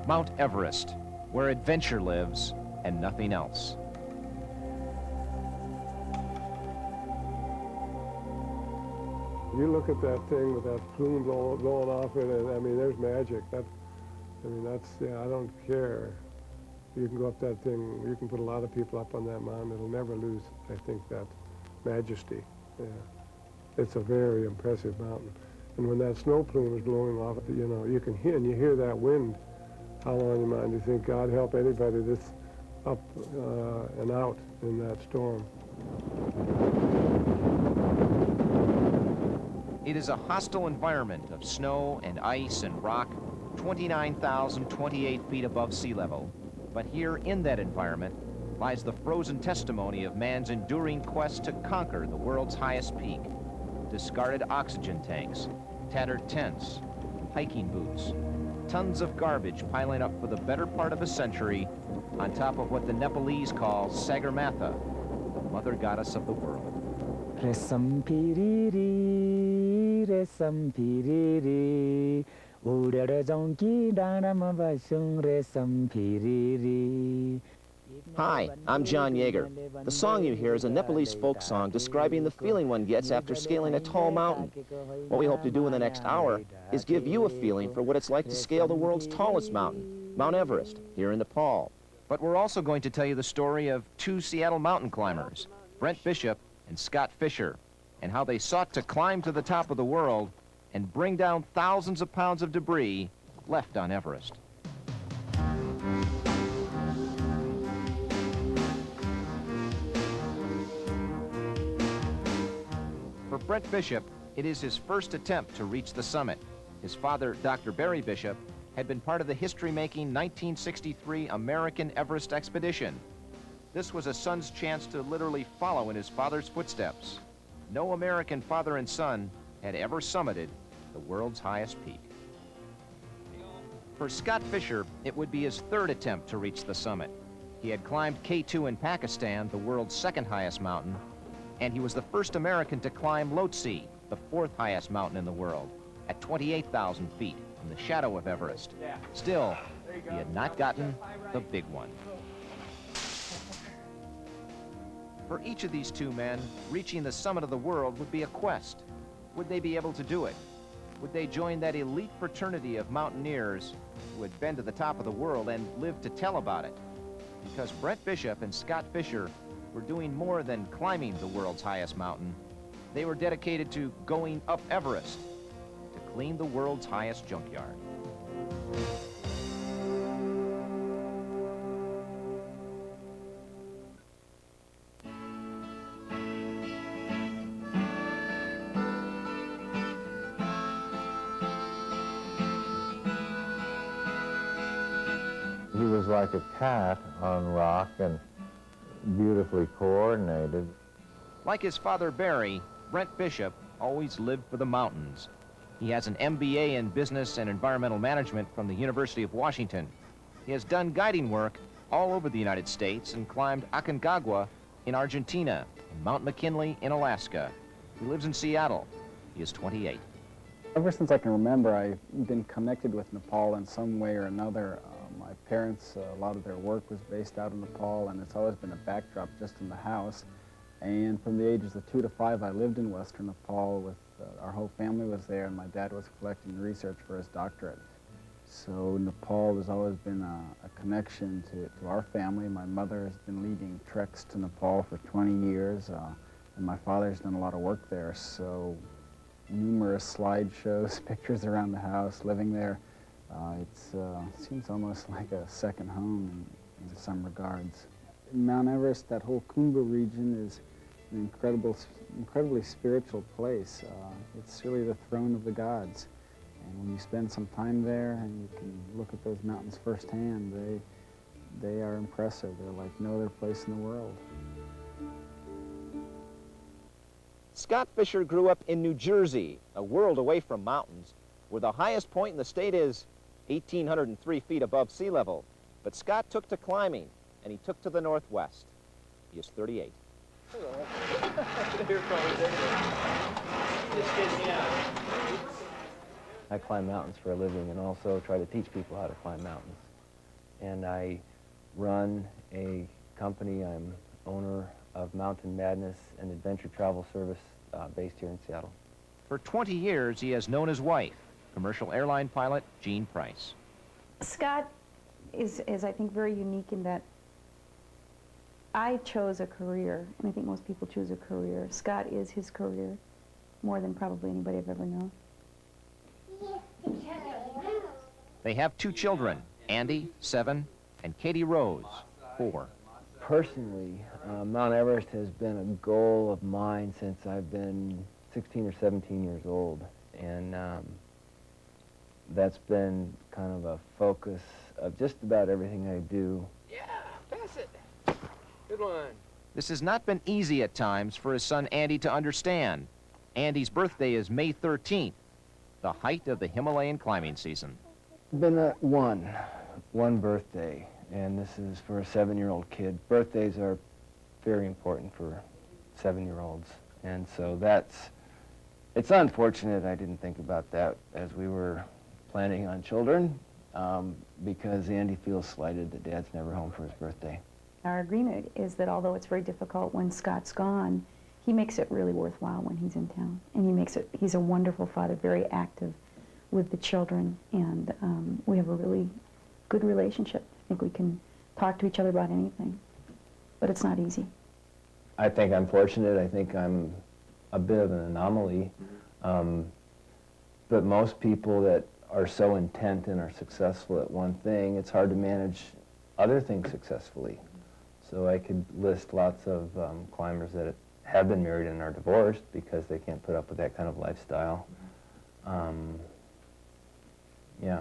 Mount Everest, where adventure lives and nothing else. You look at that thing with that plume blowing off it, and I mean, there's magic. Yeah, I don't care. You can go up that thing, you can put a lot of people up on that mountain. It'll never lose, I think, that majesty. Yeah. It's a very impressive mountain. And when that snow plume is blowing off, you know, you can hear, and you hear that wind howl on your mind. You think, God help anybody that's up and out in that storm. It is a hostile environment of snow and ice and rock, 29,028 feet above sea level. But here in that environment lies the frozen testimony of man's enduring quest to conquer the world's highest peak. Discarded oxygen tanks, tattered tents, hiking boots, tons of garbage piling up for the better part of a century on top of what the Nepalese call Sagarmatha, the mother goddess of the world. Resam piriri, resam piriri, udara jonki danama basung resam piriri. Hi, I'm John Yeager. The song you hear is a Nepalese folk song describing the feeling one gets after scaling a tall mountain. What we hope to do in the next hour is give you a feeling for what it's like to scale the world's tallest mountain, Mount Everest, here in Nepal. But we're also going to tell you the story of two Seattle mountain climbers, Brent Bishop and Scott Fisher, and how they sought to climb to the top of the world and bring down thousands of pounds of debris left on Everest. For Brent Bishop, it is his first attempt to reach the summit. His father, Dr. Barry Bishop, had been part of the history-making 1963 American Everest expedition. This was a son's chance to literally follow in his father's footsteps. No American father and son had ever summited the world's highest peak. For Scott Fisher, it would be his third attempt to reach the summit. He had climbed K2 in Pakistan, the world's second highest mountain, and he was the first American to climb Lhotse, the fourth highest mountain in the world, at 28,000 feet in the shadow of Everest. Still, he had not gotten the big one. For each of these two men, reaching the summit of the world would be a quest. Would they be able to do it? Would they join that elite fraternity of mountaineers who had been to the top of the world and lived to tell about it? Because Brent Bishop and Scott Fisher were doing more than climbing the world's highest mountain. They were dedicated to going up Everest to clean the world's highest junkyard. He was like a cat on rock and beautifully coordinated. Like his father Barry, Brent Bishop always lived for the mountains. He has an MBA in business and environmental management from the University of Washington. He has done guiding work all over the United States and climbed Aconcagua in Argentina and Mount McKinley in Alaska. He lives in Seattle. He is 28. Ever since I can remember, I've been connected with Nepal in some way or another. My parents, a lot of their work was based out of Nepal, and it's always been a backdrop just in the house. And from the ages of 2 to 5, I lived in Western Nepal with, our whole family was there, and my dad was collecting research for his doctorate. So Nepal has always been a connection to our family. My mother has been leading treks to Nepal for 20 years, and my father's done a lot of work there. So numerous slideshows, pictures around the house, living there. It seems almost like a second home in some regards. Mount Everest, that whole Kumbh region, is an incredibly spiritual place. It's really the throne of the gods. And when you spend some time there and you can look at those mountains firsthand, they are impressive. They're like no other place in the world. Scott Fisher grew up in New Jersey, a world away from mountains, where the highest point in the state is 1,803 feet above sea level. But Scott took to climbing, and he took to the Northwest. He is 38. I climb mountains for a living and also try to teach people how to climb mountains. and I run a company. I'm owner of Mountain Madness and Adventure Travel Service based here in Seattle. For 20 years, he has known his wife, commercial airline pilot Jean Price. Scott is I think, very unique in that I chose a career, and I think most people choose a career. Scott is his career, more than probably anybody I've ever known. They have 2 children, Andy, 7, and Katie Rose, 4. Personally, Mount Everest has been a goal of mine since I've been 16 or 17 years old, and that's been kind of a focus of just about everything I do. Yeah, pass it. Good one. This has not been easy at times for his son Andy to understand. Andy's birthday is May 13th, the height of the Himalayan climbing season. Been one birthday, and this is for a 7-year-old kid. Birthdays are very important for 7-year-olds, and so it's unfortunate I didn't think about that as we were planning on children, because Andy feels slighted that Dad's never home for his birthday. Our agreement is that although it's very difficult when Scott's gone, he makes it really worthwhile when he's in town. And he's a wonderful father, very active with the children, and we have a really good relationship. I think we can talk to each other about anything, but it's not easy. I think I'm fortunate. I think I'm a bit of an anomaly, but most people that are so intent and are successful at one thing, it's hard to manage other things successfully. So I could list lots of climbers that have been married and are divorced because they can't put up with that kind of lifestyle. Yeah,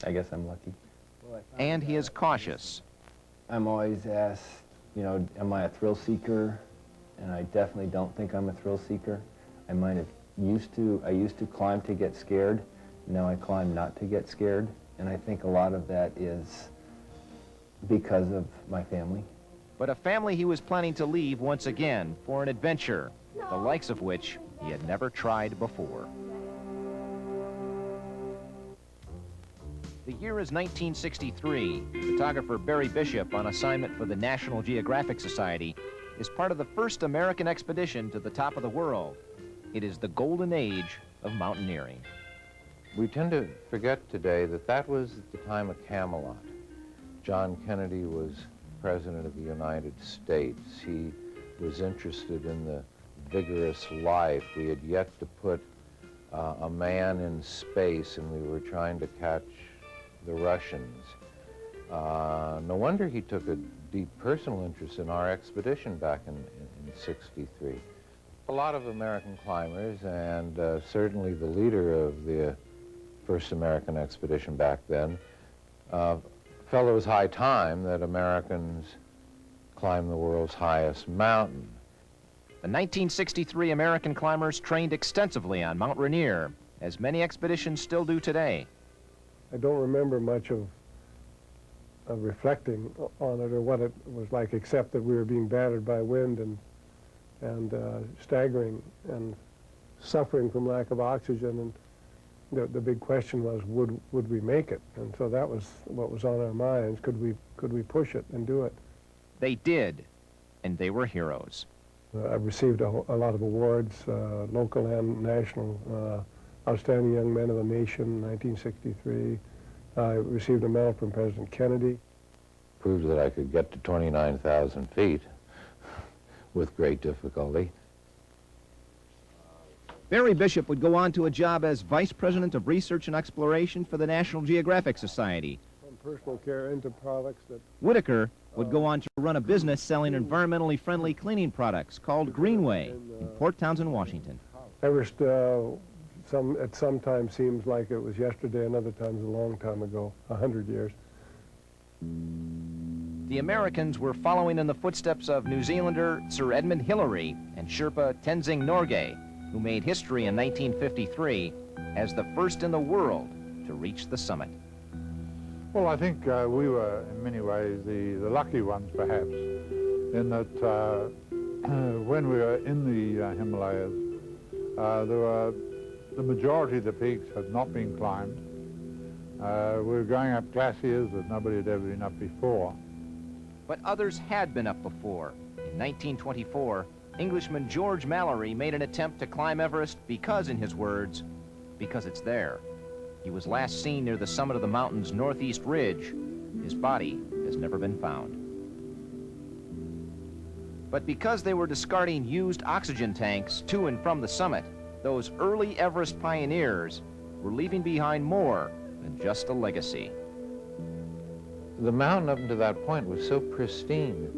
I guess I'm lucky. And he is cautious. I'm always asked, you know, am I a thrill seeker? And I definitely don't think I'm a thrill seeker. I used to climb to get scared. Now I climb not to get scared. And I think a lot of that is because of my family. But a family he was planning to leave once again for an adventure, the likes of which he had never tried before. The year is 1963. Photographer Brent Bishop, on assignment for the National Geographic Society, is part of the first American expedition to the top of the world. It is the golden age of mountaineering. We tend to forget today that that was the time of Camelot. John Kennedy was President of the United States. He was interested in the vigorous life. We had yet to put a man in space, and we were trying to catch the Russians. No wonder he took a deep personal interest in our expedition back in '63. A lot of American climbers, and certainly the leader of the first American expedition back then, felt it was high time that Americans climb the world's highest mountain. The 1963 American climbers trained extensively on Mount Rainier, as many expeditions still do today. I don't remember much of reflecting on it or what it was like, except that we were being battered by wind and staggering and suffering from lack of oxygen. And the big question was, would we make it? And so that was what was on our minds. Could we push it and do it? They did, and they were heroes. I received a lot of awards, local and national. Outstanding Young Men of the Nation, 1963. I received a medal from President Kennedy. Proved that I could get to 29,000 feet with great difficulty. Brent Bishop would go on to a job as Vice President of Research and Exploration for the National Geographic Society. From personal care into products that... Whitaker would go on to run a business selling environmentally friendly cleaning products called Greenway in Port Townsend, Washington. Everest at some time seems like it was yesterday, and other times a long time ago, 100 years. The Americans were following in the footsteps of New Zealander Sir Edmund Hillary and Sherpa Tenzing Norgay, who made history in 1953 as the first in the world to reach the summit. Well, I think we were, in many ways, the lucky ones, perhaps, in that when we were in the Himalayas, the majority of the peaks had not been climbed. We're going up glaciers that nobody had ever been up before. But others had been up before. In 1924, Englishman George Mallory made an attempt to climb Everest because, in his words, because it's there. He was last seen near the summit of the mountain's northeast ridge. His body has never been found. But because they were discarding used oxygen tanks to and from the summit, those early Everest pioneers were leaving behind more than just a legacy. The mountain up to that point was so pristine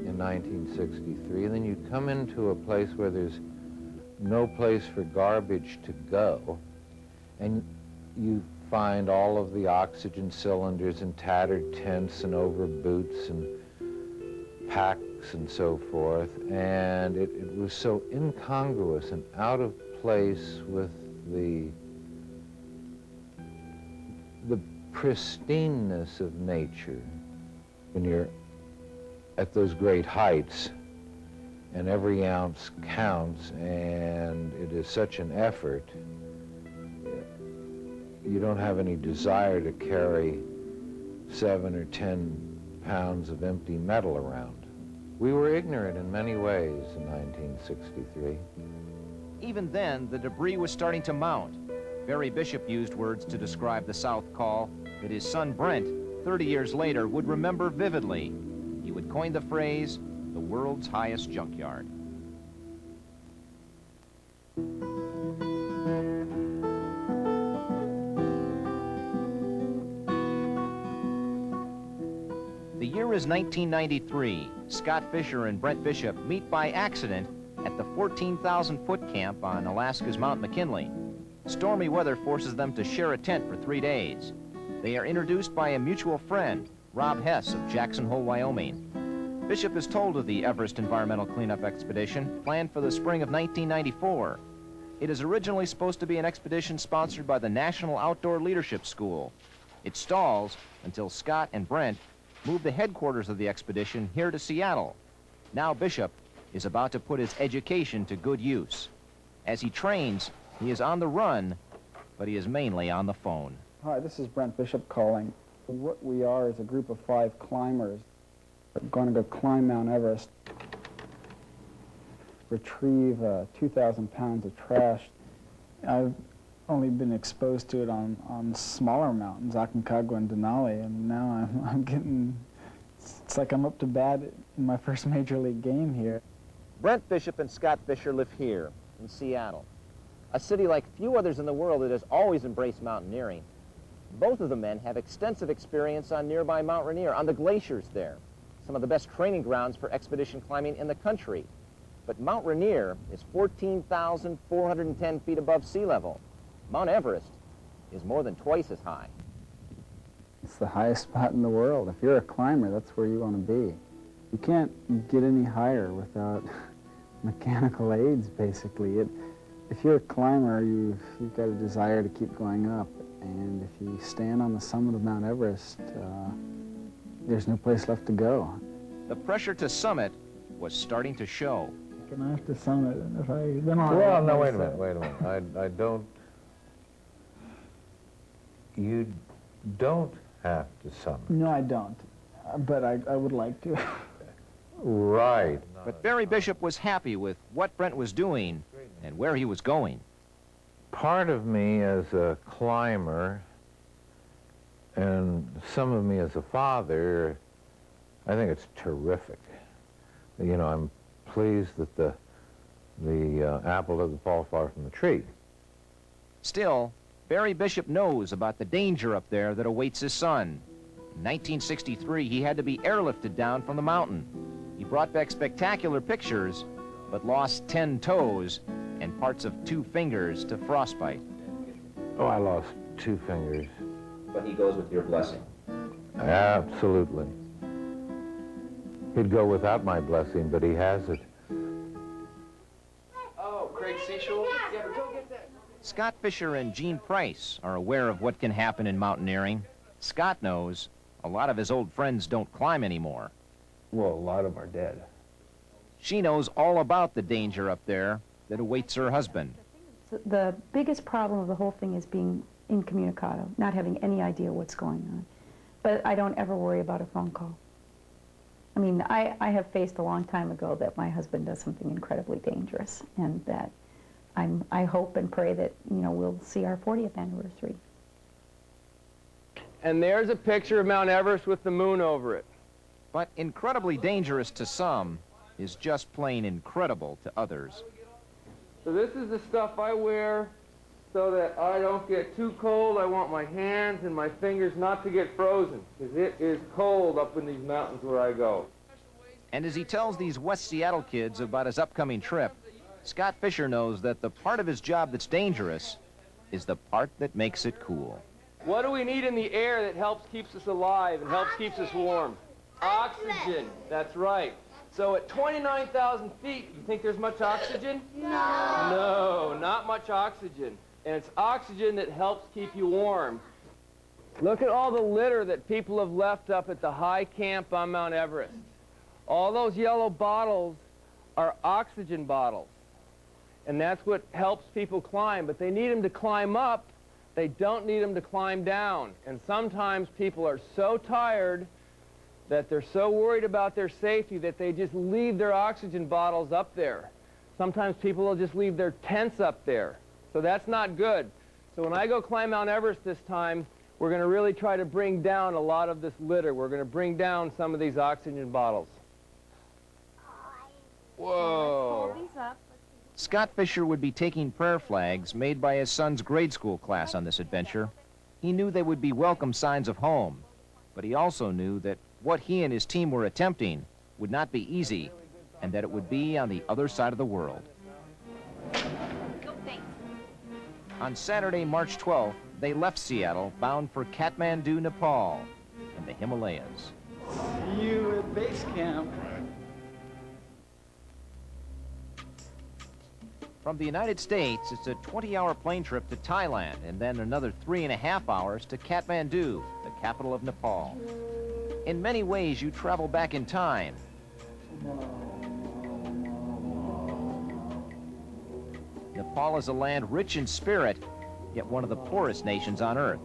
in 1963, and then you come into a place where there's no place for garbage to go, and you find all of the oxygen cylinders and tattered tents and over boots and packs and so forth, and it was so incongruous and out of place with the pristineness of nature. When you're at those great heights and every ounce counts and it is such an effort, you don't have any desire to carry 7 or 10 pounds of empty metal around. We were ignorant in many ways in 1963. Even then, the debris was starting to mount. Barry Bishop used words to describe the South Col that his son Brent, 30 years later, would remember vividly. He would coin the phrase, the world's highest junkyard. The year is 1993. Scott Fisher and Brent Bishop meet by accident at the 14,000-foot camp on Alaska's Mount McKinley. Stormy weather forces them to share a tent for 3 days. They are introduced by a mutual friend, Rob Hess of Jackson Hole, Wyoming. Bishop is told of the Everest Environmental Cleanup Expedition planned for the spring of 1994. It is originally supposed to be an expedition sponsored by the National Outdoor Leadership School. It stalls until Scott and Brent move the headquarters of the expedition here to Seattle. Now Bishop is about to put his education to good use. As he trains, he is on the run, but he is mainly on the phone. Hi, this is Brent Bishop calling. What we are is a group of 5 climbers. We're going to go climb Mount Everest, retrieve 2,000 pounds of trash. I've only been exposed to it on smaller mountains, Aconcagua and Denali, and now I'm getting, it's like I'm up to bat in my first major league game here. Brent Bishop and Scott Fisher live here in Seattle, a city like few others in the world that has always embraced mountaineering. Both of the men have extensive experience on nearby Mount Rainier, on the glaciers there, some of the best training grounds for expedition climbing in the country. But Mount Rainier is 14,410 feet above sea level. Mount Everest is more than twice as high. It's the highest spot in the world. If you're a climber, that's where you want to be. You can't get any higher without mechanical aids, basically. If you're a climber, you've got a desire to keep going up. And if you stand on the summit of Mount Everest, there's no place left to go. The pressure to summit was starting to show. Can I have to summit? Well, no, wait a minute. I don't. You don't have to summit. No, I don't. But I would like to. Right. But Barry Bishop was happy with what Brent was doing and where he was going. Part of me as a climber and some of me as a father, I think it's terrific. You know, I'm pleased that the apple doesn't fall far from the tree. Still, Barry Bishop knows about the danger up there that awaits his son. In 1963, he had to be airlifted down from the mountain. He brought back spectacular pictures, but lost 10 toes and parts of 2 fingers to frostbite. Oh, I lost 2 fingers. But he goes with your blessing. Absolutely. He'd go without my blessing, but he has it. Oh, Craig Seashore? Yeah, but go get that. Scott Fisher and Gene Price are aware of what can happen in mountaineering. Scott knows a lot of his old friends don't climb anymore. Well, a lot of them are dead. She knows all about the danger up there that awaits her husband. The biggest problem of the whole thing is being incommunicado, not having any idea what's going on. But I don't ever worry about a phone call. I mean, I have faced a long time ago that my husband does something incredibly dangerous, and that I hope and pray that, you know, we'll see our 40th anniversary. And there's a picture of Mount Everest with the moon over it. But incredibly dangerous to some is just plain incredible to others. So this is the stuff I wear so that I don't get too cold. I want my hands and my fingers not to get frozen, because it is cold up in these mountains where I go. And as he tells these West Seattle kids about his upcoming trip, Scott Fisher knows that the part of his job that's dangerous is the part that makes it cool. What do we need in the air that helps keeps us alive and helps keeps us warm? Oxygen. That's right. So at 29,000 feet, you think there's much oxygen? No. No, not much oxygen. And it's oxygen that helps keep you warm. Look at all the litter that people have left up at the high camp on Mount Everest. All those yellow bottles are oxygen bottles. And that's what helps people climb. But they need them to climb up. They don't need them to climb down. And sometimes people are so tired that they're so worried about their safety that they just leave their oxygen bottles up there. Sometimes people will just leave their tents up there. So that's not good. So when I go climb Mount Everest this time, we're going to really try to bring down a lot of this litter. We're going to bring down some of these oxygen bottles. Whoa. Scott Fisher would be taking prayer flags made by his son's grade school class on this adventure. He knew they would be welcome signs of home, but he also knew that what he and his team were attempting would not be easy, and that it would be on the other side of the world. On Saturday, March 12th, they left Seattle, bound for Kathmandu, Nepal, in the Himalayas. See you at base camp. From the United States, it's a 20-hour plane trip to Thailand, and then another 3.5 hours to Kathmandu, the capital of Nepal. In many ways, you travel back in time. Nepal is a land rich in spirit, yet one of the poorest nations on Earth.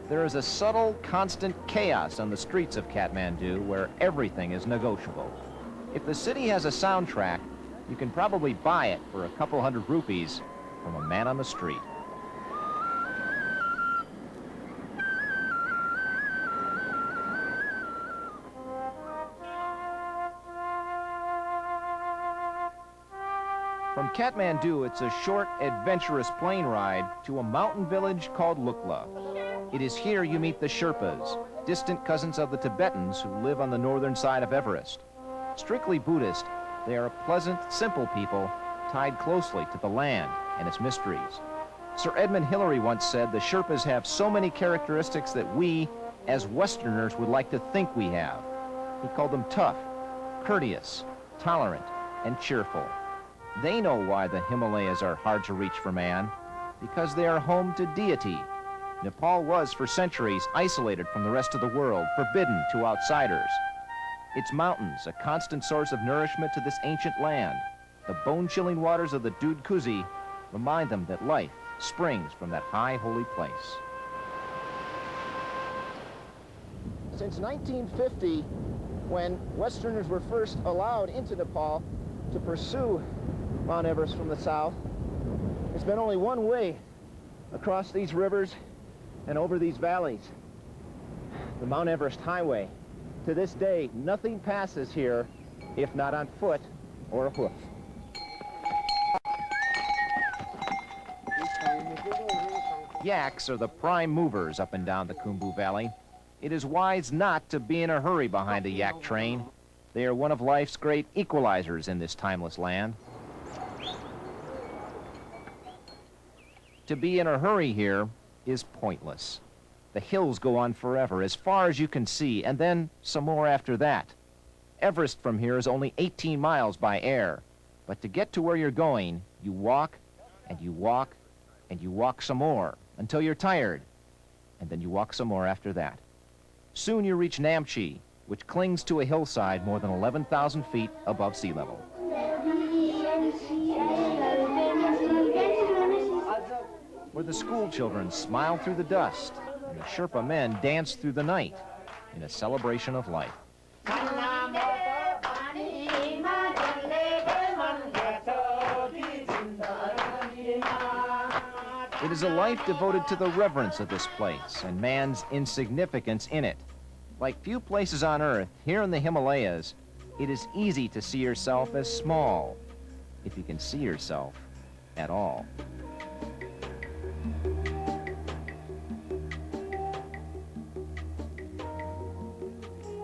There is a subtle, constant chaos on the streets of Kathmandu where everything is negotiable. If the city has a soundtrack, you can probably buy it for a couple hundred rupees from a man on the street. From Kathmandu, it's a short, adventurous plane ride to a mountain village called Lukla. It is here you meet the Sherpas, distant cousins of the Tibetans who live on the northern side of Everest. Strictly Buddhist, they are a pleasant, simple people tied closely to the land and its mysteries. Sir Edmund Hillary once said the Sherpas have so many characteristics that we, as Westerners, would like to think we have. He called them tough, courteous, tolerant, and cheerful. They know why the Himalayas are hard to reach for man, because they are home to deity. Nepal was, for centuries, isolated from the rest of the world, forbidden to outsiders. Its mountains, a constant source of nourishment to this ancient land. The bone-chilling waters of the Dudh Kuzi remind them that life springs from that high, holy place. Since 1950, when Westerners were first allowed into Nepal to pursue Mount Everest from the south, there's been only one way across these rivers and over these valleys, the Mount Everest Highway. To this day, nothing passes here if not on foot or a hoof. Yaks are the prime movers up and down the Khumbu Valley. It is wise not to be in a hurry behind a yak train. They are one of life's great equalizers in this timeless land. To be in a hurry here is pointless. The hills go on forever, as far as you can see, and then some more after that. Everest from here is only 18 miles by air, but to get to where you're going, you walk, and you walk, and you walk some more, until you're tired, and then you walk some more after that. Soon you reach Namche, which clings to a hillside more than 11,000 feet above sea level. where the school children smile through the dust and the Sherpa men dance through the night in a celebration of life. It is a life devoted to the reverence of this place and man's insignificance in it. Like few places on Earth, here in the Himalayas, it is easy to see yourself as small, if you can see yourself at all.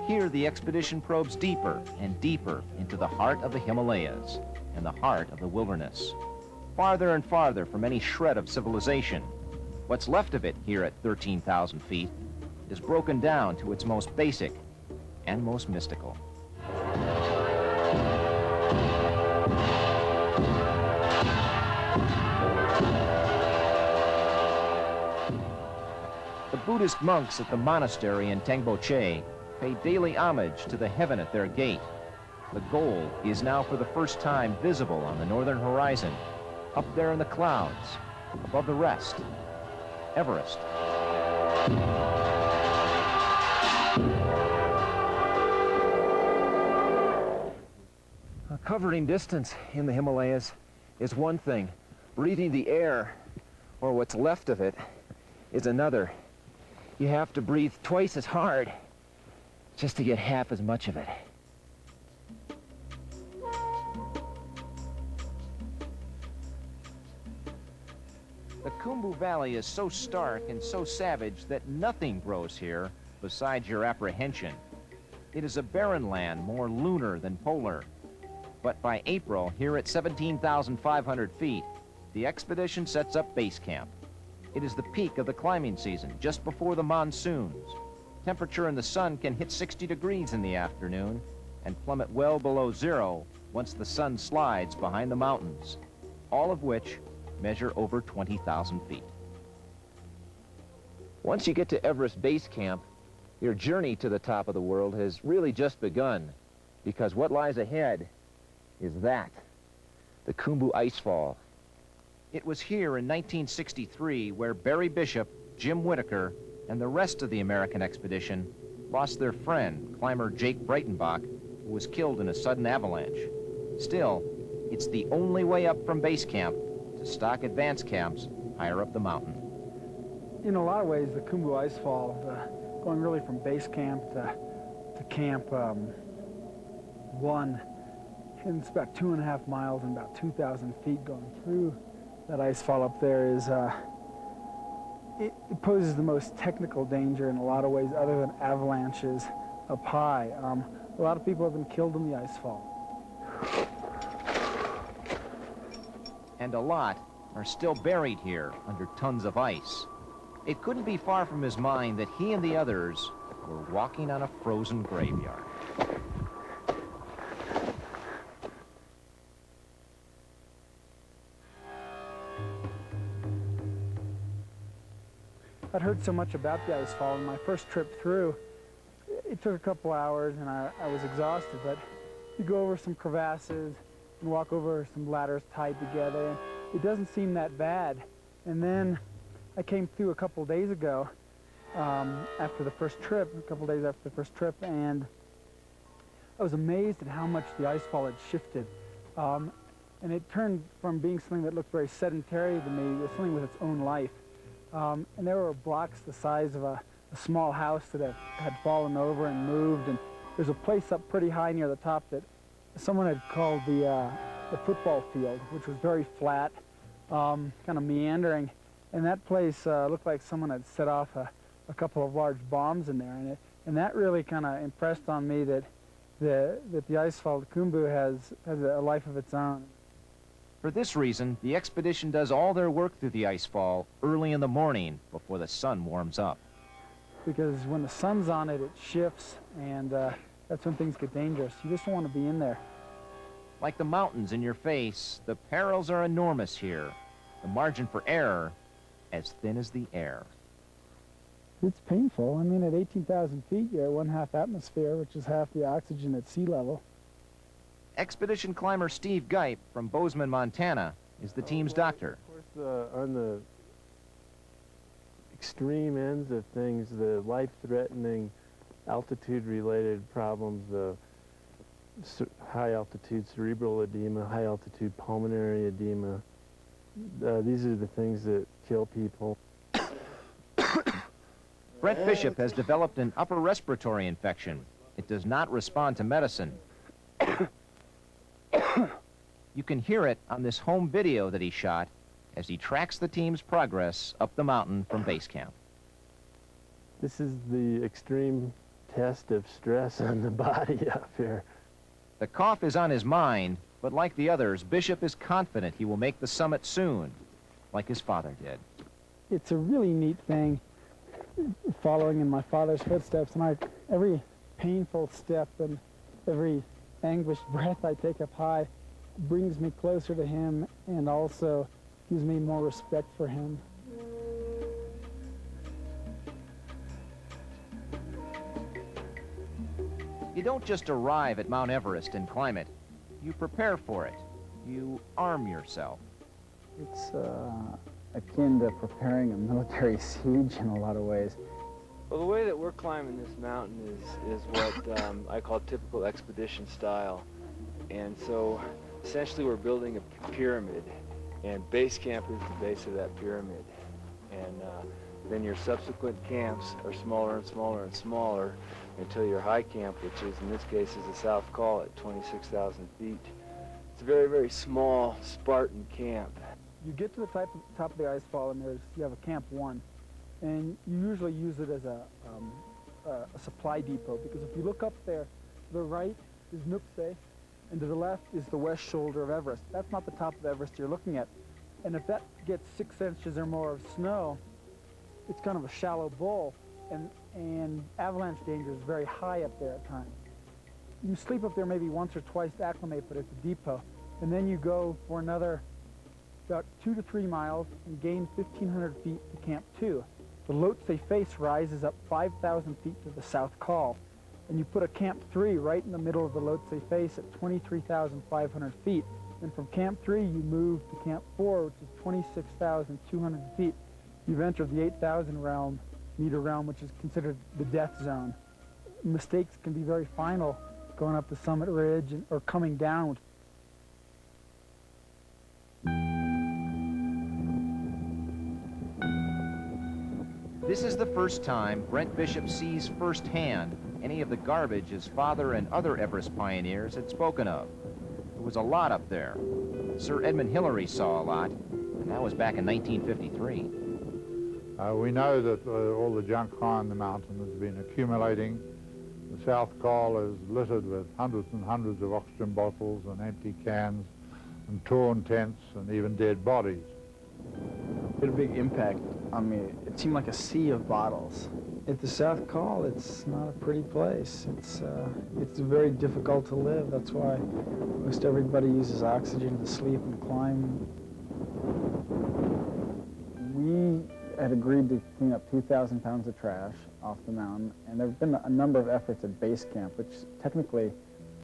Here, the expedition probes deeper and deeper into the heart of the Himalayas and the heart of the wilderness. Farther and farther from any shred of civilization. What's left of it here at 13,000 feet is broken down to its most basic and most mystical. The Buddhist monks at the monastery in Tengboche pay daily homage to the heaven at their gate. The goal is now for the first time visible on the northern horizon, up there in the clouds, above the rest, Everest. Covering distance in the Himalayas is one thing. Breathing the air, or what's left of it, is another. You have to breathe twice as hard just to get half as much of it. The Khumbu Valley is so stark and so savage that nothing grows here besides your apprehension. It is a barren land, more lunar than polar. But by April, here at 17,500 feet, the expedition sets up base camp. It is the peak of the climbing season, just before the monsoons. Temperature in the sun can hit 60 degrees in the afternoon and plummet well below zero once the sun slides behind the mountains, all of which measure over 20,000 feet. Once you get to Everest Base Camp, your journey to the top of the world has really just begun, because what lies ahead is that, the Khumbu Icefall. It was here in 1963 where Brent Bishop, Jim Whittaker, and the rest of the American expedition lost their friend, climber Jake Breitenbach, who was killed in a sudden avalanche. Still, it's the only way up from base camp to stock advance camps higher up the mountain. In a lot of ways, the Khumbu Icefall, going really from base camp to camp 1, it's about 2.5 miles and about 2,000 feet going through that icefall up there is, it poses the most technical danger in a lot of ways other than avalanches up high. A lot of people have been killed in the icefall. And a lot are still buried here under tons of ice. It couldn't be far from his mind that he and the others were walking on a frozen graveyard. I'd heard so much about the icefall in my first trip through. It took a couple hours and I was exhausted, but you go over some crevasses and walk over some ladders tied together, and it doesn't seem that bad. And then I came through a couple days ago after the first trip, a couple days after the first trip, and I was amazed at how much the icefall had shifted. And it turned from being something that looked very sedentary to me to something with its own life. And there were blocks the size of a small house that had fallen over and moved, and there's a place up pretty high near the top that someone had called the football field, which was very flat, kind of meandering, and that place looked like someone had set off a couple of large bombs in there, and that really kind of impressed on me that the icefall, Khumbu, has a life of its own. For this reason, the expedition does all their work through the icefall early in the morning before the sun warms up. Because when the sun's on it, it shifts, and that's when things get dangerous. You just don't want to be in there. Like the mountains in your face, the perils are enormous here. The margin for error as thin as the air. It's painful. I mean, at 18,000 feet, you're at 1/2 atmosphere, which is half the oxygen at sea level. Expedition climber Steve Geip from Bozeman, Montana, is the team's doctor. Of course, on the extreme ends of things, the life-threatening altitude-related problems, the high-altitude cerebral edema, high-altitude pulmonary edema, these are the things that kill people. Brent Bishop has developed an upper respiratory infection. It does not respond to medicine. You can hear it on this home video that he shot as he tracks the team's progress up the mountain from base camp. This is the extreme test of stress on the body up here. The cough is on his mind, but like the others, Bishop is confident he will make the summit soon, like his father did. It's a really neat thing, following in my father's footsteps, and every painful step and every anguished breath I take up high brings me closer to him and also gives me more respect for him. You don't just arrive at Mount Everest and climb it. You prepare for it. You arm yourself. It's akin to preparing a military siege in a lot of ways. Well, the way that we're climbing this mountain is what I call typical expedition style. And so, essentially, we're building a pyramid, and base camp is the base of that pyramid. And then your subsequent camps are smaller and smaller and smaller until your high camp, which is, in this case, is the South Col at 26,000 feet. It's a very, very small, Spartan camp. You get to the top of the ice fall, and you have a Camp 1. And you usually use it as a supply depot, because if you look up there, to the right is Nuptse, and to the left is the west shoulder of Everest. That's not the top of Everest you're looking at. And if that gets 6 inches or more of snow, it's kind of a shallow bowl, and avalanche danger is very high up there at times. You sleep up there maybe once or twice to acclimate, but it's a depot. And then you go for another about 2 to 3 miles and gain 1,500 feet to Camp 2. The Lhotse face rises up 5,000 feet to the South Col, and you put a Camp 3 right in the middle of the Lhotse face at 23,500 feet. And from Camp 3, you move to Camp 4, which is 26,200 feet. You've entered the 8,000 meter realm, which is considered the death zone. Mistakes can be very final going up the summit ridge or coming down. This is the first time Brent Bishop sees firsthand any of the garbage his father and other Everest pioneers had spoken of. There was a lot up there. Sir Edmund Hillary saw a lot, and that was back in 1953. We know that all the junk high on the mountain has been accumulating. The South Col is littered with hundreds and hundreds of oxygen bottles and empty cans and torn tents and even dead bodies. It had a big impact on me. It seemed like a sea of bottles. At the South Col, it's not a pretty place. It's very difficult to live. That's why most everybody uses oxygen to sleep and climb. We had agreed to clean up 2,000 pounds of trash off the mountain, and there have been a number of efforts at base camp, which technically,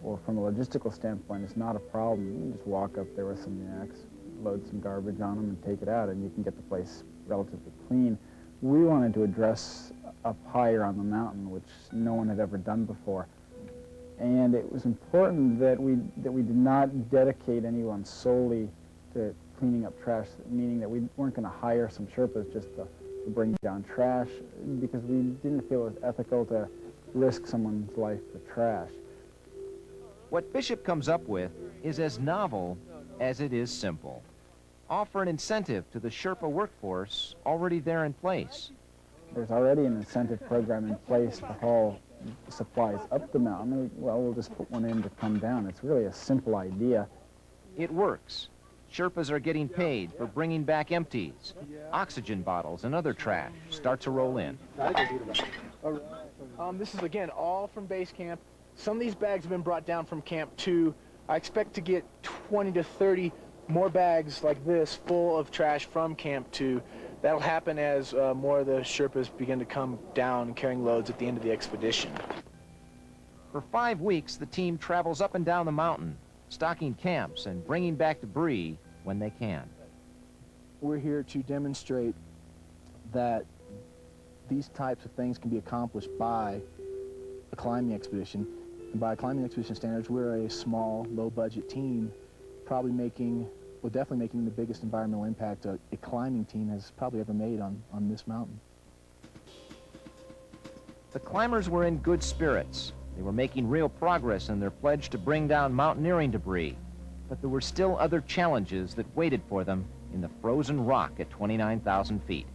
or from a logistical standpoint, is not a problem. You can just walk up there with some yaks, load some garbage on them, and take it out, and you can get the place relatively clean. We wanted to address up higher on the mountain, which no one had ever done before. And it was important that we did not dedicate anyone solely to cleaning up trash, meaning that we weren't going to hire some Sherpas just to bring down trash, because we didn't feel it was ethical to risk someone's life for trash. What Bishop comes up with is as novel as it is simple. Offer an incentive to the Sherpa workforce already there in place. There's already an incentive program in place to haul supplies up the mountain. Well, we'll just put one in to come down. It's really a simple idea. It works. Sherpas are getting paid for bringing back empties. Oxygen bottles and other trash start to roll in. This is, again, all from base camp. Some of these bags have been brought down from Camp 2. I expect to get 20 to 30 more bags like this full of trash from Camp 2. That'll happen as more of the Sherpas begin to come down carrying loads at the end of the expedition. For 5 weeks, the team travels up and down the mountain, stocking camps and bringing back debris when they can. We're here to demonstrate that these types of things can be accomplished by a climbing expedition. And by climbing expedition standards, we're a small, low-budget team, probably definitely making the biggest environmental impact a climbing team has probably ever made on this mountain. The climbers were in good spirits. They were making real progress in their pledge to bring down mountaineering debris. But there were still other challenges that waited for them in the frozen rock at 29,000 feet.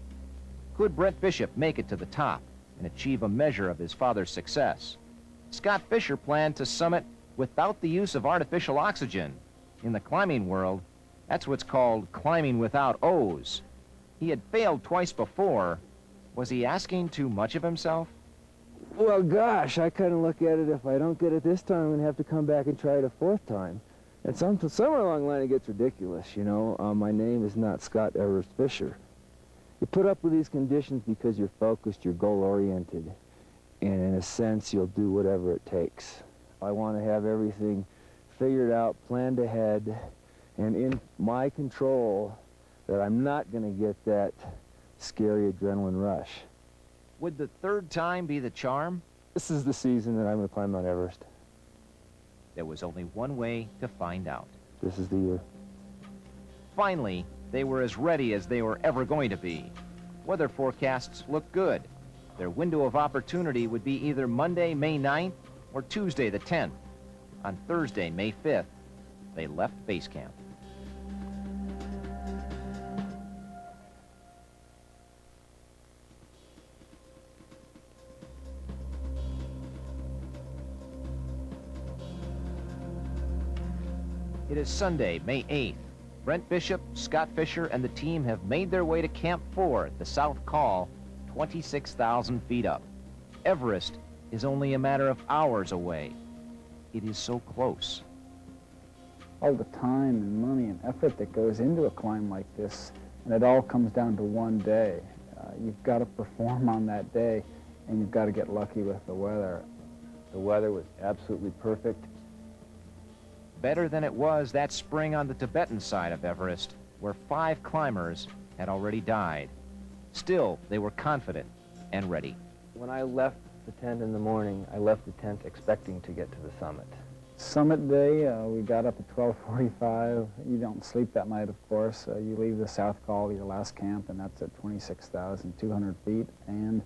Could Brent Bishop make it to the top and achieve a measure of his father's success? Scott Fisher planned to summit without the use of artificial oxygen. In the climbing world, that's what's called climbing without O's. He had failed twice before. Was he asking too much of himself? Well, gosh, I kind of look at it, if I don't get it this time, I'm going to have to come back and try it a fourth time. And somewhere along the line it gets ridiculous, you know. My name is not Scott Everest Fisher. You put up with these conditions because you're focused, you're goal-oriented, and in a sense, you'll do whatever it takes. I want to have everything figured out, planned ahead, and in my control that I'm not going to get that scary adrenaline rush. Would the third time be the charm? This is the season that I'm going to climb Mount Everest. There was only one way to find out. This is the year. Finally, they were as ready as they were ever going to be. Weather forecasts looked good. Their window of opportunity would be either Monday, May 9th, or Tuesday, the 10th. On Thursday, May 5th, they left base camp. It is Sunday, May 8th. Brent Bishop, Scott Fisher, and the team have made their way to Camp 4 at the South Col, 26,000 feet up. Everest is only a matter of hours away. It is so close. All the time and money and effort that goes into a climb like this, and it all comes down to one day. You've got to perform on that day, and you've got to get lucky with the weather. The weather was absolutely perfect. Better than it was that spring on the Tibetan side of Everest, where 5 climbers had already died. Still, they were confident and ready. When I left the tent in the morning, I left the tent expecting to get to the summit. Summit day, we got up at 12:45. You don't sleep that night, of course. You leave the South Col, your last camp, and that's at 26,200 feet. And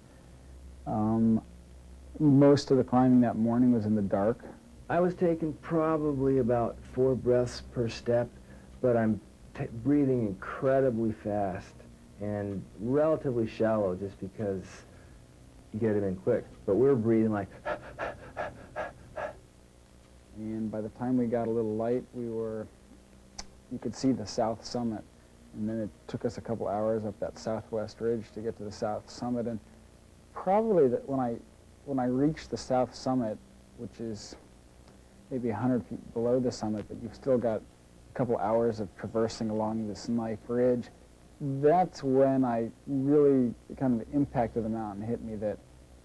most of the climbing that morning was in the dark. I was taking probably about 4 breaths per step, but I'm breathing incredibly fast and relatively shallow just because you get it in quick. But we're breathing like... And by the time we got a little light, you could see the south summit. And then it took us a couple hours up that southwest ridge to get to the south summit. And probably when I reached the south summit, which is maybe 100 feet below the summit, but you've still got a couple hours of traversing along this knife ridge, that's when I really, kind of the impact of the mountain hit me that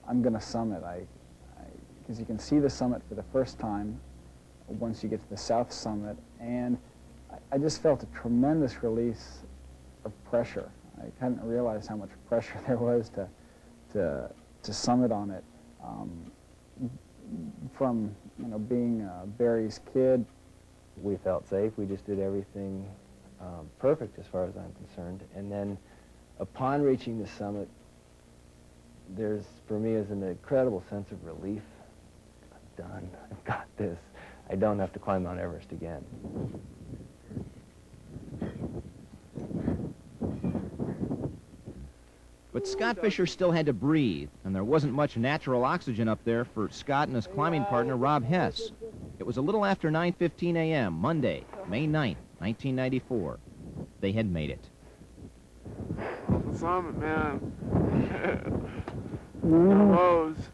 I'm going to summit. Because you can see the summit for the first time once you get to the south summit, and I just felt a tremendous release of pressure. I hadn't realized how much pressure there was to summit on it. From being Barry's kid. We felt safe. We just did everything perfect as far as I'm concerned. And then upon reaching the summit, there's, for me, is an incredible sense of relief. I'm done. I've got this. I don't have to climb Mount Everest again. But Scott Fisher still had to breathe, and there wasn't much natural oxygen up there for Scott and his climbing partner, Rob Hess. It was a little after 9:15 a.m., Monday, May 9th, 1994. They had made it. Summit, man. Rose.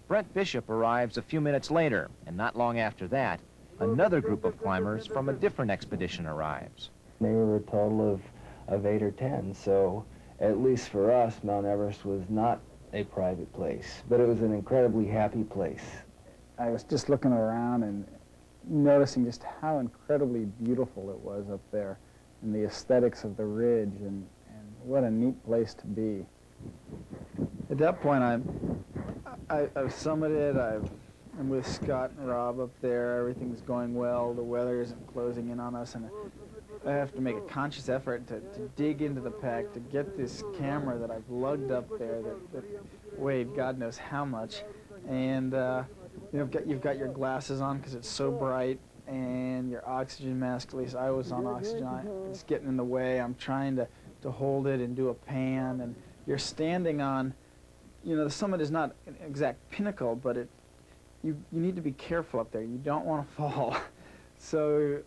Brent Bishop arrives a few minutes later, and not long after that, another group of climbers from a different expedition arrives. They were a total of 8 or 10, so at least for us, Mount Everest was not a private place, but it was an incredibly happy place. I was just looking around and noticing just how incredibly beautiful it was up there, and the aesthetics of the ridge, and what a neat place to be. that point, I've summited. I'm with Scott and Rob up there. Everything's going well. The weather isn't closing in on us, and I have to make a conscious effort to dig into the pack to get this camera that I've lugged up there that weighed God knows how much. And you've got your glasses on because it's so bright, and your oxygen mask, at least I was on oxygen, it's getting in the way. I'm trying to hold it and do a pan, and you're standing on, the summit is not an exact pinnacle, but you need to be careful up there. You don't want to fall. So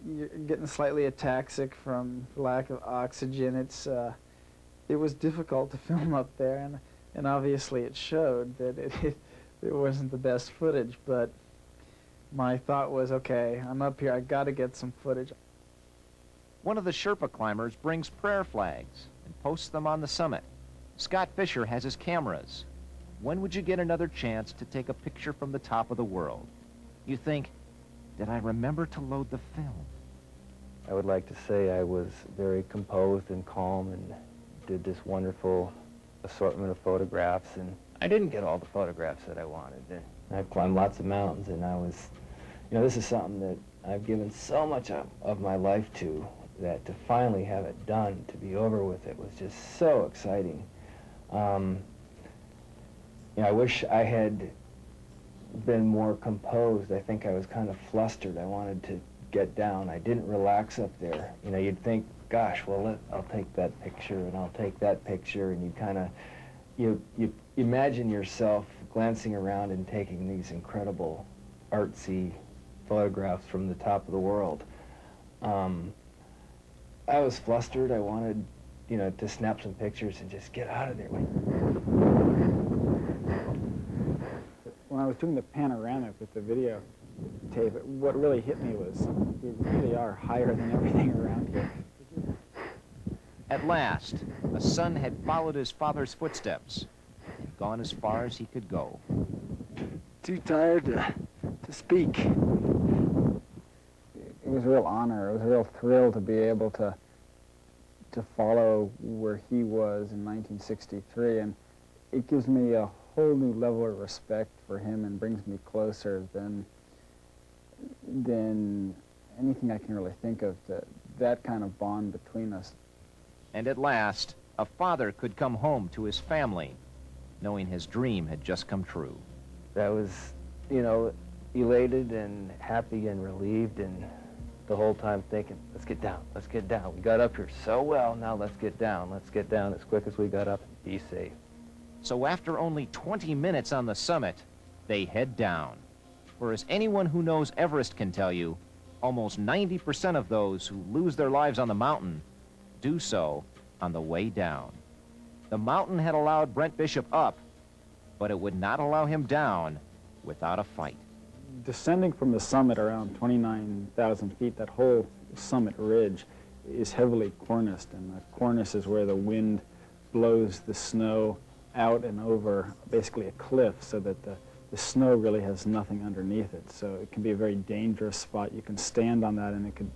you're getting slightly ataxic from lack of oxygen. It was difficult to film up there, and obviously it showed that it wasn't the best footage, but my thought was, okay, I'm up here, I got to get some footage. One of the Sherpa climbers brings prayer flags and posts them on the summit. Scott Fisher has his cameras. When would you get another chance to take a picture from the top of the world? You think, did I remember to load the film? I would like to say I was very composed and calm and did this wonderful assortment of photographs, and I didn't get all the photographs that I wanted. And I've climbed lots of mountains, and I was, this is something that I've given so much of my life to, that to finally have it done, to be over with it, was just so exciting. I wish I had been more composed. I think I was kind of flustered. I wanted to get down. I didn't relax up there. You'd think, gosh, well, I'll take that picture, and I'll take that picture, and you kind of, you imagine yourself glancing around and taking these incredible artsy photographs from the top of the world. I was flustered. I wanted, to snap some pictures and just get out of there. When I was doing the panoramic with the video tape, what really hit me was we really are higher than everything around here. At last, the son had followed his father's footsteps and gone as far as he could go. Too tired to speak. It was a real honor. It was a real thrill to be able to follow where he was in 1963, and it gives me a whole new level of respect for him and brings me closer than anything I can really think of, that kind of bond between us. And at last, a father could come home to his family, knowing his dream had just come true. I was, elated and happy and relieved, and the whole time thinking, let's get down, let's get down. We got up here so well, now let's get down as quick as we got up and be safe. So after only 20 minutes on the summit, they head down. For as anyone who knows Everest can tell you, almost 90% of those who lose their lives on the mountain do so on the way down. The mountain had allowed Brent Bishop up, but it would not allow him down without a fight. Descending from the summit around 29,000 feet, that whole summit ridge is heavily corniced, and the cornice is where the wind blows the snow out and over basically a cliff, so that the snow really has nothing underneath it. So it can be a very dangerous spot. You can stand on that and it could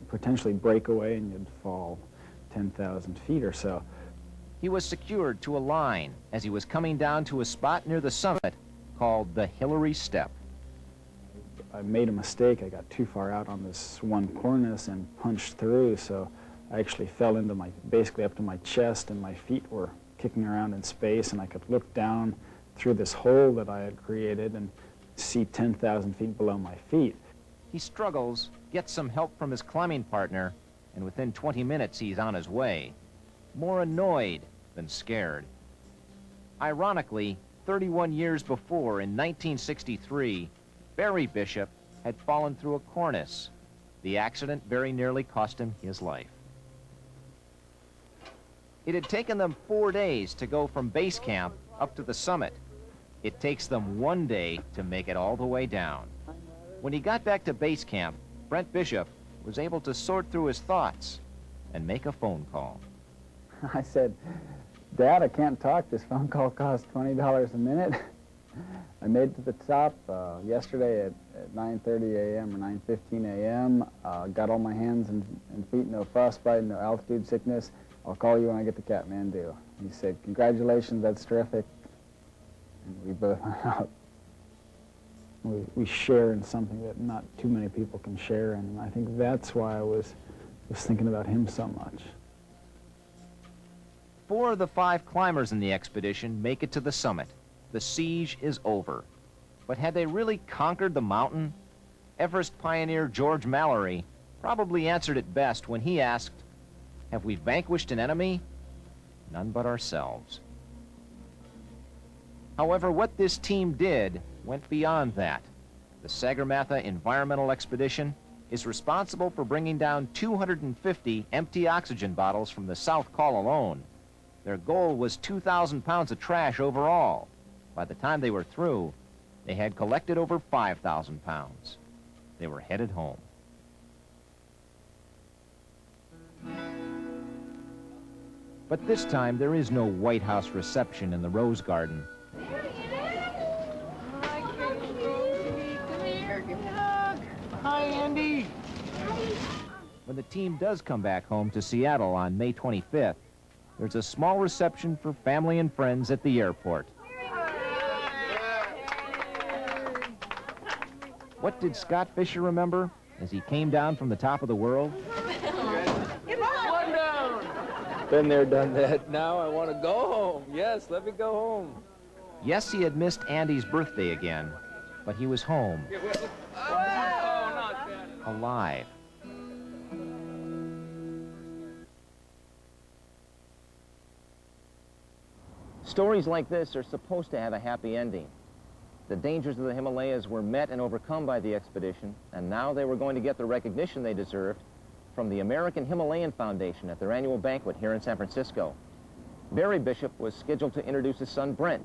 potentially break away and you'd fall 10,000 feet or so. He was secured to a line as he was coming down to a spot near the summit called the Hillary Step. I made a mistake. I got too far out on this one cornice and punched through, so I actually fell into basically up to my chest, and my feet were kicking around in space, and I could look down through this hole that I had created and see 10,000 feet below my feet. He struggles, gets some help from his climbing partner, and within 20 minutes he's on his way, more annoyed than scared. Ironically, 31 years before, in 1963, Barry Bishop had fallen through a cornice. The accident very nearly cost him his life. It had taken them 4 days to go from base camp up to the summit. It takes them 1 day to make it all the way down. When he got back to base camp, Brent Bishop was able to sort through his thoughts and make a phone call. I said, Dad, I can't talk. This phone call costs $20 a minute. I made it to the top yesterday at 9:30 a.m. or 9:15 a.m. Got all my hands and feet, no frostbite, no altitude sickness. I'll call you when I get to Kathmandu. He said, "Congratulations, that's terrific." And we both went out. We share in something that not too many people can share in, and I think that's why I was thinking about him so much. 4 of the 5 climbers in the expedition make it to the summit. The siege is over. But had they really conquered the mountain? Everest pioneer George Mallory probably answered it best when he asked, "Have we vanquished an enemy? None but ourselves." However, what this team did went beyond that. The Sagarmatha Environmental Expedition is responsible for bringing down 250 empty oxygen bottles from the South Col alone. Their goal was 2,000 pounds of trash overall. By the time they were through, they had collected over 5,000 pounds. They were headed home. But this time, there is no White House reception in the Rose Garden. Hi, Rosie. Come here, give me a hug. Hi, Andy. When the team does come back home to Seattle on May 25th, there's a small reception for family and friends at the airport. What did Scott Fisher remember as he came down from the top of the world? One down. Been there, done that. Now I want to go home. Yes, let me go home. Yes, he had missed Andy's birthday again, but he was home, not bad. alive. Stories like this are supposed to have a happy ending. The dangers of the Himalayas were met and overcome by the expedition, and now they were going to get the recognition they deserved from the American Himalayan Foundation at their annual banquet here in San Francisco. Barry Bishop was scheduled to introduce his son, Brent.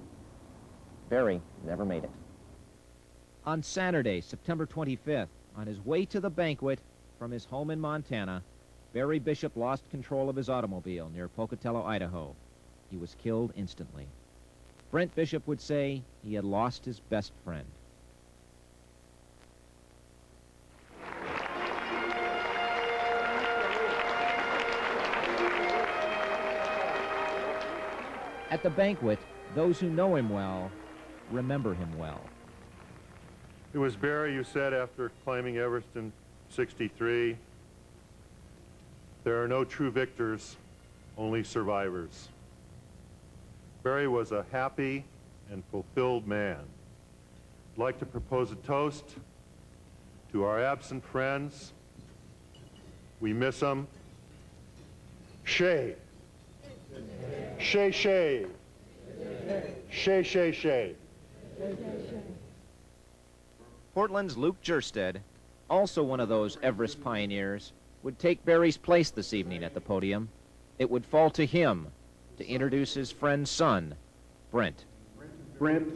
Barry never made it. On Saturday, September 25th, on his way to the banquet from his home in Montana, Barry Bishop lost control of his automobile near Pocatello, Idaho. He was killed instantly. Brent Bishop would say he had lost his best friend. At the banquet, those who know him well remember him well. It was Barry who said after climbing Everest in '63, "There are no true victors, only survivors." Barry was a happy and fulfilled man. I'd like to propose a toast to our absent friends. We miss them. Shay. Shay, Shay. Shay, Shay, Shay. Portland's Luke Jerstead, also one of those Everest pioneers, would take Barry's place this evening at the podium. It would fall to him to introduce his friend's son, Brent. Brent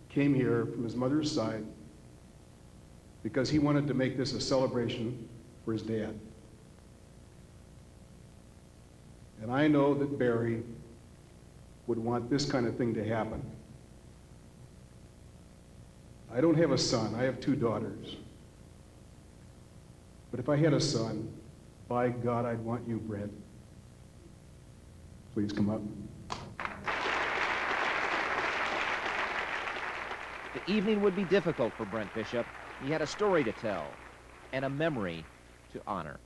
came here from his mother's side because he wanted to make this a celebration for his dad. And I know that Barry would want this kind of thing to happen. I don't have a son, I have 2 daughters. But if I had a son, by God, I'd want you, Brent. Please come up. The evening would be difficult for Brent Bishop. He had a story to tell and a memory to honor.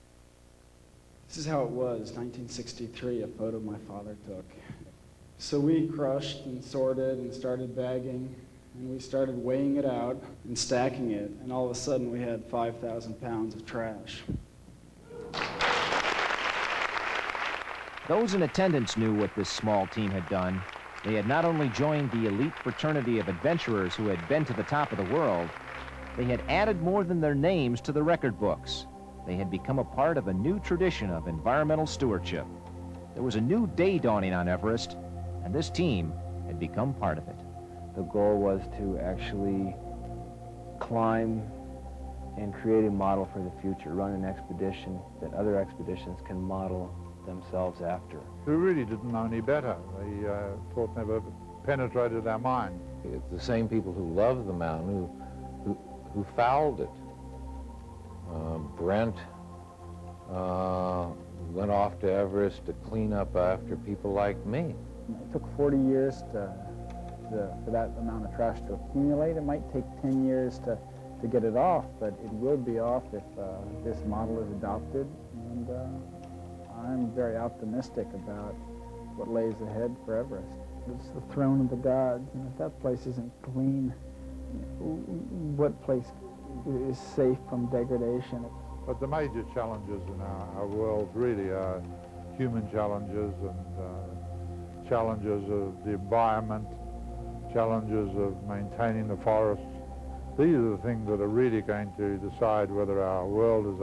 This is how it was, 1963, a photo my father took. So we crushed and sorted and started bagging, and we started weighing it out and stacking it, and all of a sudden we had 5,000 pounds of trash. Those in attendance knew what this small team had done. They had not only joined the elite fraternity of adventurers who had been to the top of the world, they had added more than their names to the record books. They had become a part of a new tradition of environmental stewardship. There was a new day dawning on Everest, and this team had become part of it. The goal was to actually climb and create a model for the future, run an expedition that other expeditions can model themselves after. Who really didn't know any better. The thought never penetrated our mind. It's the same people who love the mountain who fouled it. Brent went off to Everest to clean up after people like me. It took 40 years for that amount of trash to accumulate. It might take 10 years to get it off, but it will be off if this model is adopted, and I'm very optimistic about what lays ahead for Everest. It's the throne of the gods, and if that place isn't clean, what place is safe from degradation? But the major challenges in our world really are human challenges and challenges of the environment, challenges of maintaining the forests. These are the things that are really going to decide whether our world is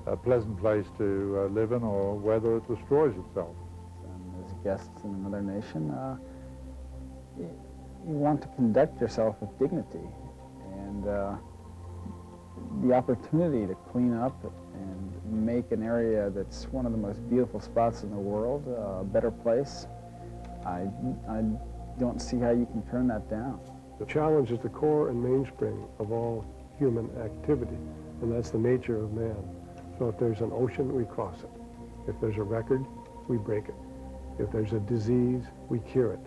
a pleasant place to live in or whether it destroys itself. And as guests in another nation, you want to conduct yourself with dignity, and the opportunity to clean up and make an area that's one of the most beautiful spots in the world a better place, I don't see how you can turn that down. The challenge is the core and mainspring of all human activity, and that's the nature of man. So if there's an ocean, we cross it. If there's a record, we break it. If there's a disease, we cure it.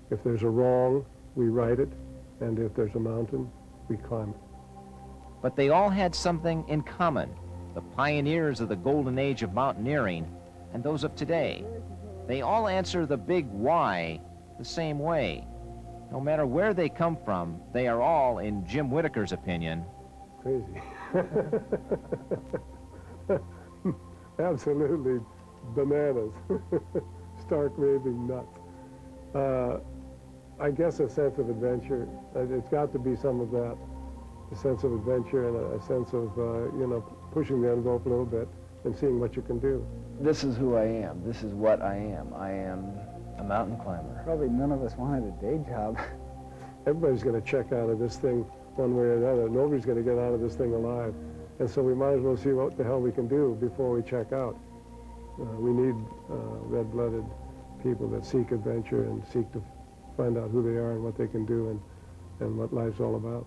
If there's a wrong, we right it. And if there's a mountain, we climb it. But they all had something in common, the pioneers of the golden age of mountaineering and those of today. They all answer the big why the same way. No matter where they come from, they are all, in Jim Whittaker's opinion, crazy. Absolutely bananas. Stark raving nuts. I guess a sense of adventure. It's got to be some of that. A sense of adventure and a sense of, you know, pushing the envelope a little bit and seeing what you can do. This is who I am. This is what I am. I am a mountain climber. Probably none of us wanted a day job. Everybody's going to check out of this thing one way or another. Nobody's going to get out of this thing alive. And so we might as well see what the hell we can do before we check out. We need red-blooded people that seek adventure and seek to find out who they are and what they can do and what life's all about.